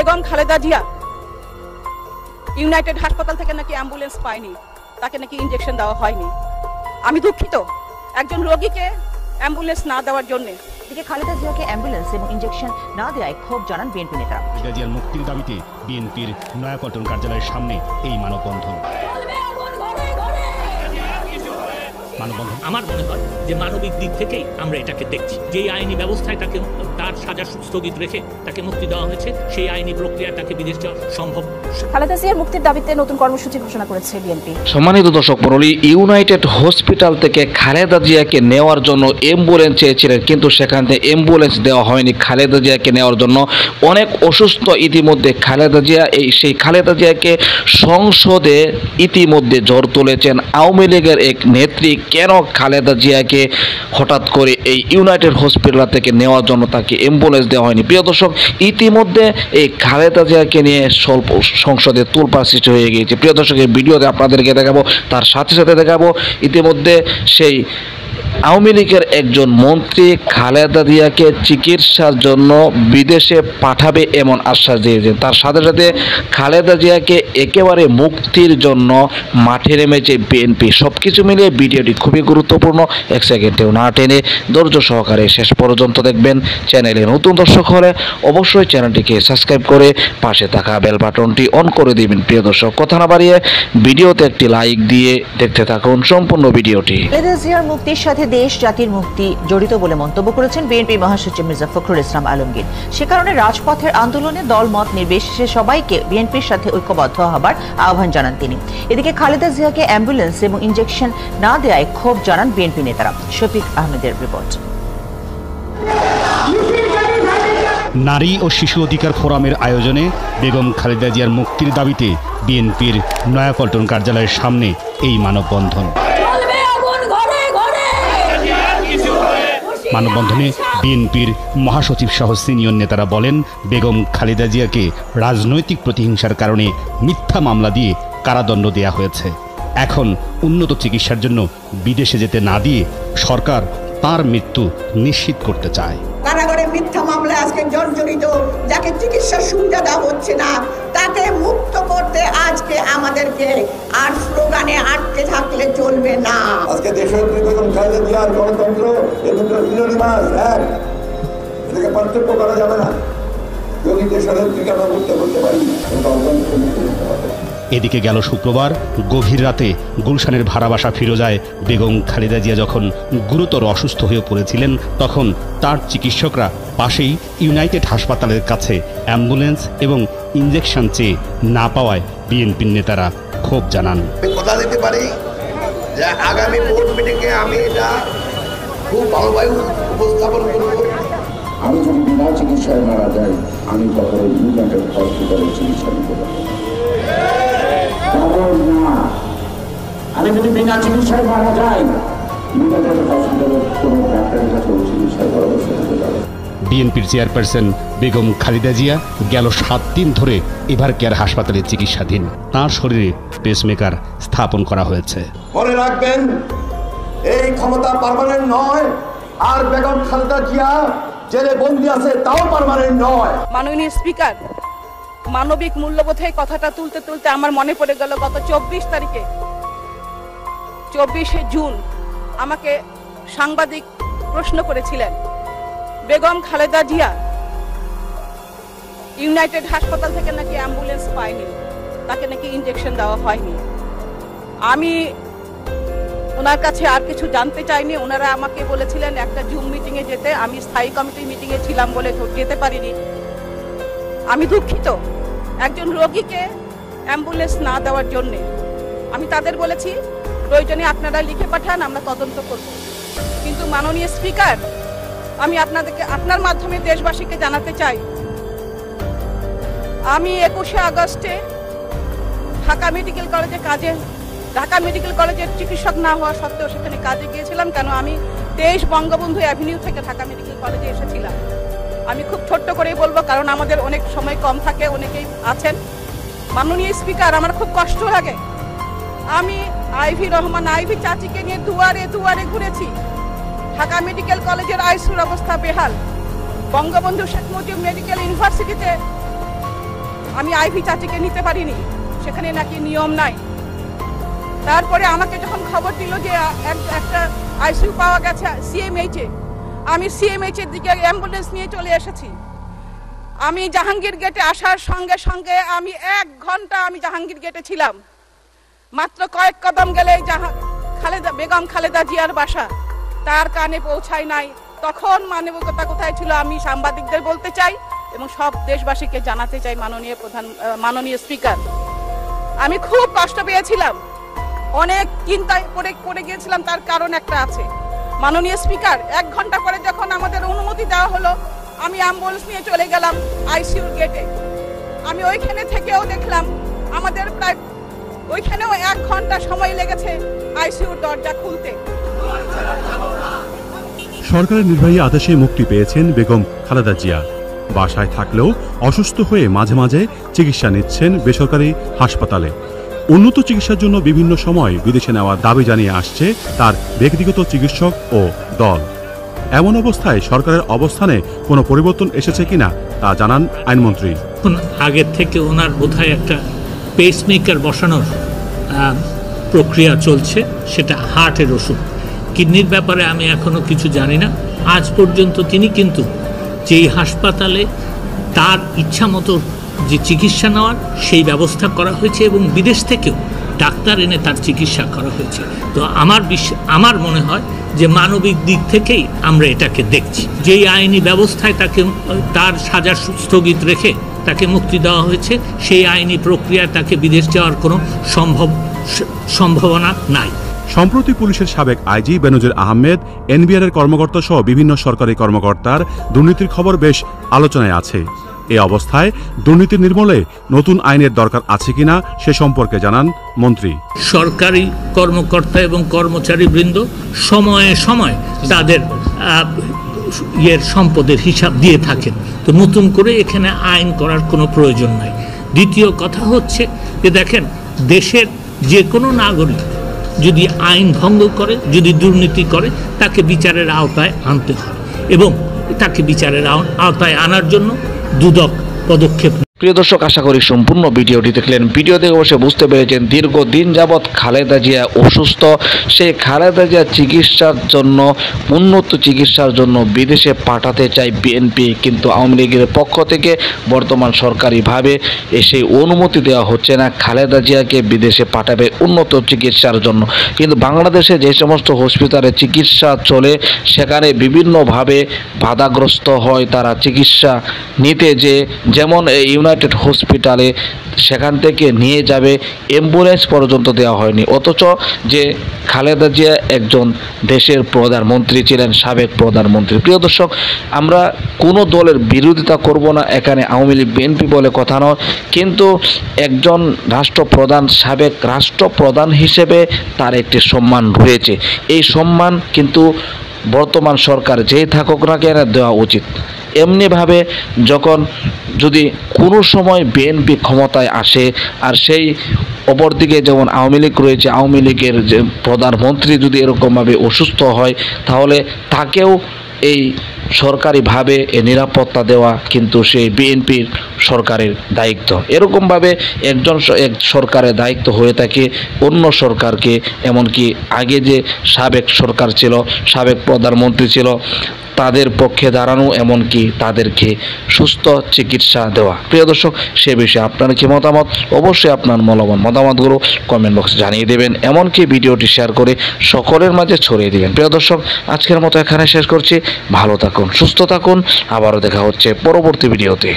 Begum Khaleda Zia United হাসপাতাল থেকে নাকি অ্যাম্বুলেন্স পায়নি, তাকে নাকি ইনজেকশন দেওয়া হয়নি। আমি দুঃখিত একজন রোগীকে অ্যাম্বুলেন্স না দেওয়ার জন্য। এদিকে খালেদা জিয়াকে অ্যাম্বুলেন্স এবং ইনজেকশন না দেওয়ায় ক্ষোভ জানান বিএনপি নেতারা। খালেদা জিয়ার মুক্তির দাবিতে বিএনপির নয়াপল্টন কার্যালয়ের সামনে এই মানববন্ধন। আমার মনে হয় যে মানবিক দিক থেকেই আমরা এটাকে দেখছি। যেই আইনি ব্যবস্থায় তাকে তার সাজা স্থগিত রেখে তাকে মুক্তি দেওয়া হয়েছে, সেই আইনি প্রক্রিয়া তাকে বিদেশ যাওয়া সম্ভব। খালেদা জিয়ার মুক্তির দাবিতে নতুন কর্মসূচি ঘোষণা করেছে বিএনপি। সম্মানিত দর্শক মণ্ডলী, ইউনাইটেড হসপিটাল থেকে খালেদা জিয়াকে নেওয়ার জন্য অ্যাম্বুলেন্স চেয়েছিলেন, কিন্তু সেখান থেকে অ্যাম্বুলেন্স দেওয়া হয়নি খালেদা জিয়াকে নেওয়ার জন্য। অনেক অসুস্থ ইতিমধ্যে খালেদা জিয়া। সেই খালেদা জিয়াকে সংসদে ইতিমধ্যে ঝড় তুলেছেন আওয়ামী লীগের এক নেত্রী। কেন খালেদা জিয়াকে হঠাৎ করে এই ইউনাইটেড হসপিটাল থেকে নেওয়ার জন্য তাকে অ্যাম্বুলেন্স দেওয়া হয়নি? প্রিয় দর্শক, ইতিমধ্যে এই খালেদা জিয়াকে নিয়ে স্বল্প সংসদে তোলপাড় সৃষ্টি হয়ে গিয়েছে। প্রিয় দর্শক, এই ভিডিওতে আপনাদেরকে দেখাবো, তার সাথে সাথে দেখাবো ইতিমধ্যে সেই আওয়ামী লীগের একজন মন্ত্রী খালেদা জিয়াকে চিকিৎসার জন্য বিদেশে পাঠাবে এমন আশ্বাস দিয়েছেন। তার সাথে সাথে খালেদা জিয়াকে একেবারে মুক্তির জন্য মাঠে নেমেছে বিএনপি। সব কিছু মিলিয়ে ভিডিওটি খুবই গুরুত্বপূর্ণ। এক সেকেন্ডেও না টেনে ধৈর্য সহকারে শেষ পর্যন্ত দেখবেন। চ্যানেলে নতুন দর্শক হলে অবশ্যই চ্যানেলটিকে সাবস্ক্রাইব করে পাশে থাকা বেল বাটনটি অন করে দিবেন। প্রিয় দর্শক, কথা না বাড়িয়ে ভিডিওতে একটি লাইক দিয়ে দেখতে থাকুন সম্পূর্ণ ভিডিওটি। খালেদা জিয়ার মুক্তির সাথে দেশ জাতির মুক্তি জড়িত বলে মন্তব্য করেছেন বিএনপি মহাসচিব মির্জা ফখরুল ইসলাম আলমগীর। সে কারণে রাজপথের আন্দোলনে দলমত নির্বিশেষে সবাইকে বিএনপির সাথে ঐক্যবদ্ধ হবার আহ্বান জানান তিনি। এদিকে খালেদা জিয়াকে অ্যাম্বুলেন্স এবং ইনজেকশন না দেওয়ায় ক্ষোভ জানান বিএনপি নেতারা। শফিক আহমেদের রিপোর্ট। নারী ও শিশু অধিকার ফোরামের আয়োজনে বেগম খালেদা জিয়ার মুক্তির দাবিতে বিএনপির নয়াপল্টন কার্যালয়ের সামনে এই মানববন্ধন। মানববন্ধনে বিএনপির মহাসচিব সহ সিনিয়র নেতারা বলেন, বেগম খালেদা জিয়াকে রাজনৈতিক প্রতিহিংসার কারণে মিথ্যা মামলা দিয়ে কারাদণ্ড দেয়া হয়েছে। এখন উন্নত চিকিৎসার জন্য বিদেশে যেতে না দিয়ে সরকার তার মৃত্যু নিশ্চিত করতে চায়। কারাগারে মিথ্যা মামলায় আজকে জর্জরিত, যাকে চিকিৎসার সুবিধা দেওয়া হচ্ছে না, তাকে মুক্ত করতে আজকে আমাদেরকে আর স্লোগানে আটকে থাকলে চলবে না। আজকে দেশের বেগম খালেদা জিয়ার গণতন্ত্র এবং ইউনিমাস এক, এটাকে পার্থক্য করা যাবে না। যদি দেশের আমরা করতে পারি। এদিকে গেল শুক্রবার গভীর রাতে গুলশানের ভাড়া বাসা ফিরোজায় বেগম খালেদা জিয়া যখন গুরুতর অসুস্থ হয়ে পড়েছিলেন, তখন তার চিকিৎসকরা পাশেই ইউনাইটেড হাসপাতালের কাছে অ্যাম্বুলেন্স এবং ইনজেকশন চেয়ে না পাওয়ায় বিএনপির নেতারা ক্ষোভ জানান। কথা দিতে পারি যে আগামী বোর্ড মিটিংয়ে আমি এটা খুব ভালোভাবে উপস্থাপন করব। আমি যদি বিনা চিকিৎসায় মারা যাই, আমি কখনো ইউনাইটেড হসপিটালে চিকিৎসা নিতে পারবো না। আমি যদি বিনা চিকিৎসায় মারা যাই, ইউনাইটেড হসপিটালের কোনো ডাক্তারের কাছে চিকিৎসার পরামর্শ দিতে পারবো। বিএনপির চেয়ারপারসন বেগম খালেদা জিয়া গেল 7 দিন ধরে এভার কেয়ার হাসপাতালে চিকিৎসাধীন। তাঁর শরীরে পেসমেকার স্থাপন করা হয়েছে। মনে রাখবেন, এই ক্ষমতা পার্মানেন্ট নয়, আর বেগম খালেদা জিয়া জেলে বন্দী আছে তাও পার্মানেন্ট নয়। মাননীয় স্পিকার, মানবিক মূল্যবোধের কথাটা তুলতে তুলতে আমার মনে পড়ে গেল গত 24 জুন আমাকে সাংবাদিক প্রশ্ন করেছিলেন, বেগম খালেদা জিয়া ইউনাইটেড হাসপাতাল থেকে নাকি অ্যাম্বুলেন্স পায়নি, তাকে নাকি ইনজেকশন দেওয়া হয়নি। আমি ওনার কাছে আর কিছু জানতে চাইনি। ওনারা আমাকে বলেছিলেন একটা জুম মিটিংয়ে যেতে। আমি স্থায়ী কমিটির মিটিংয়ে ছিলাম বলে যেতে পারিনি। আমি দুঃখিত একজন রোগীকে অ্যাম্বুলেন্স না দেওয়ার জন্য। আমি তাদের বলেছি, প্রয়োজনে আপনারা লিখে পাঠান, আমরা তদন্ত করব। কিন্তু মাননীয় স্পিকার, আমি আপনার মাধ্যমে দেশবাসীকে জানাতে চাই, আমি 21 আগস্টে ঢাকা মেডিকেল কলেজের চিকিৎসক না হওয়া সত্ত্বেও সেখানে কাজে গিয়েছিলাম। কেন? আমি 23 বঙ্গবন্ধু অ্যাভিনিউ থেকে ঢাকা মেডিকেল কলেজে এসেছিলাম। আমি খুব ছোট্ট করেই বলবো, কারণ আমাদের অনেক সময় কম থাকে, অনেকেই আছেন। মাননীয় স্পিকার, আমার খুব কষ্ট লাগে। আমি আইভি রহমান চাচিকে নিয়ে দুয়ারে দুয়ারে ঘুরেছি। ঢাকা মেডিকেল কলেজের আইসিইউর অবস্থা বেহাল। বঙ্গবন্ধু শেখ মুজিব মেডিকেল ইউনিভার্সিটিতে আমি আইভি চাচিকে নিতে পারিনি, সেখানে নাকি নিয়ম নাই। তারপরে আমাকে যখন খবর দিল যে একটা আইসিইউ পাওয়া গেছে সিএমএইচে, আমি সিএমএইচের দিকে অ্যাম্বুলেন্স নিয়ে চলে এসেছি। আমি জাহাঙ্গীর গেটে আসার সঙ্গে সঙ্গে আমি 1 ঘন্টা আমি জাহাঙ্গীর গেটে ছিলাম। মাত্র কয়েক কদম গেলে বেগম খালেদা জিয়ার বাসা, তার কানে পৌঁছায় নাই। তখন মানবিকতা কোথায় ছিল আমি সাংবাদিকদের বলতে চাই এবং সব দেশবাসীকে জানাতে চাই। মাননীয় স্পিকার, আমি খুব কষ্ট পেয়েছিলাম, অনেক চিন্তায় পড়ে গিয়েছিলাম। তার কারণ একটা আছে। মাননীয় স্পিকার, 1 ঘন্টা পরে যখন আমাদের অনুমতি দেওয়া হলো, আমি অ্যাম্বুলেন্স নিয়ে চলে গেলাম আইসিইউর গেটে। আমি ওইখানে থেকেও দেখলাম আমাদের প্রায় ওইখানেও 1 ঘন্টা সময় লেগেছে আইসিইউর দরজা খুলতে। সরকারের নির্বাহী আদেশে মুক্তি পেয়েছেন বেগম খালেদা জিয়া। বাসায় থাকলেও অসুস্থ হয়ে মাঝে মাঝে চিকিৎসা নিচ্ছেন বেসরকারি হাসপাতালে। উন্নত চিকিৎসার জন্য বিভিন্ন সময় বিদেশে নেওয়ার দাবি জানিয়ে আসছে তার ব্যক্তিগত চিকিৎসক ও দল। এমন অবস্থায় সরকারের অবস্থানে কোনো পরিবর্তন এসেছে কিনা তা জানান আইনমন্ত্রী। আগের থেকে ওনার বোধহয় একটা পেসমেকার বসানোর প্রক্রিয়া চলছে, সেটা হার্টের ওষুধ। কিডনির ব্যাপারে আমি এখনো কিছু জানি না। আজ পর্যন্ত তিনি কিন্তু যেই হাসপাতালে তার ইচ্ছা মতো যে চিকিৎসা নেওয়ার সেই ব্যবস্থা করা হয়েছে এবং বিদেশ থেকেও ডাক্তার এনে তার চিকিৎসা করা হয়েছে। তো আমার মনে হয় যে মানবিক দিক থেকেই আমরা এটাকে দেখছি। যেই আইনি ব্যবস্থায় তার সাজা স্থগিত রেখে তাকে মুক্তি দেওয়া হয়েছে, সেই আইনি প্রক্রিয়ায় তাকে বিদেশ যাওয়ার কোনো সম্ভাবনা নাই। সম্প্রতি পুলিশের সাবেক আইজি বেনজির আহমেদ, এনবিআর এর কর্মকর্তা সহ বিভিন্ন সরকারি কর্মকর্তার দুর্নীতির খবর বেশ আলোচনায় আছে। এই অবস্থায় দুর্নীতি নির্মূলে নতুন আইনের দরকার আছে কিনা সে সম্পর্কে জানান মন্ত্রী। সরকারি কর্মকর্তা এবং কর্মচারীবৃন্দ সময়ে সময় তাদের সম্পদের হিসাব দিয়ে থাকেন। তো নতুন করে এখানে আইন করার কোনো প্রয়োজন নাই। দ্বিতীয় কথা হচ্ছে যে দেখেন, দেশের যে কোনো নাগরিক যদি আইন ভঙ্গ করে, যদি দুর্নীতি করে, তাকে বিচারের আওতায় আনতে হয় এবং তাকে বিচারের আওতায় আনার জন্য দুদক পদক্ষেপ। প্রিয় দর্শক, আশা করি সম্পূর্ণ ভিডিওটি দেখলেন। ভিডিও দেখে অবশ্যই বুঝতে পেরেছেন দীর্ঘদিন যাবৎ খালেদা জিয়া অসুস্থ। সেই খালেদা জিয়া চিকিৎসার জন্য, উন্নত চিকিৎসার জন্য বিদেশে পাঠাতে চায় বিএনপি, কিন্তু আওয়ামী লীগের পক্ষ থেকে বর্তমান সরকারিভাবে সেই অনুমতি দেওয়া হচ্ছে না খালেদা জিয়াকে বিদেশে পাঠাবে উন্নত চিকিৎসার জন্য। কিন্তু বাংলাদেশে যে সমস্ত হসপিটালে চিকিৎসা চলে সেখানে বিভিন্নভাবে বাধাগ্রস্ত হয় তারা চিকিৎসা নিতে। যেমন ইউনাইটেড হসপিটালে সেখান থেকে নিয়ে যাবে অ্যাম্বুলেন্স পর্যন্ত দেওয়া হয়নি, অথচ যে খালেদা জিয়া একজন দেশের প্রধানমন্ত্রী ছিলেন, সাবেক প্রধানমন্ত্রী। প্রিয় দর্শক, আমরা কোনো দলের বিরোধিতা করব না, এখানে আওয়ামী লীগ বিএনপি বলে কথা নয়, কিন্তু একজন রাষ্ট্রপ্রধান, সাবেক রাষ্ট্রপ্রধান হিসেবে তার একটি সম্মান রয়েছে। এই সম্মান কিন্তু বর্তমান সরকার যেই থাকুক না কেন দেওয়া উচিত। এমনিভাবে যখন যদি কোনো সময় বিএনপি ক্ষমতায় আসে আর সেই অপরদিকে যেমন আওয়ামী লীগ রয়েছে, আওয়ামী লীগের যে প্রধানমন্ত্রী যদি এরকমভাবে অসুস্থ হয়, তাহলে তাকেও এই সরকারিভাবে নিরাপত্তা দেওয়া কিন্তু সেই বিএনপির সরকারের দায়িত্ব। এরকমভাবে এক সরকারের দায়িত্ব হয়ে থাকে অন্য সরকারকে, এমনকি আগে যে সাবেক সরকার ছিল, সাবেক প্রধানমন্ত্রী ছিল, তাদের পক্ষে দাঁড়ানো, এমনকি তাদেরকে সুস্থ চিকিৎসা দেওয়া। প্রিয় দর্শক, সে বিষয়ে আপনার কি মতামত? অবশ্যই আপনার মূল্যবান মতামতগুলো কমেন্ট বক্সে জানিয়ে দেবেন, এমনকি ভিডিওটি শেয়ার করে সকলের মাঝে ছড়িয়ে দেবেন। প্রিয় দর্শক, আজকের মতো এখানে শেষ করছি। ভালো থাকুন, সুস্থ থাকুন, আবারও দেখা হচ্ছে পরবর্তী ভিডিওতে।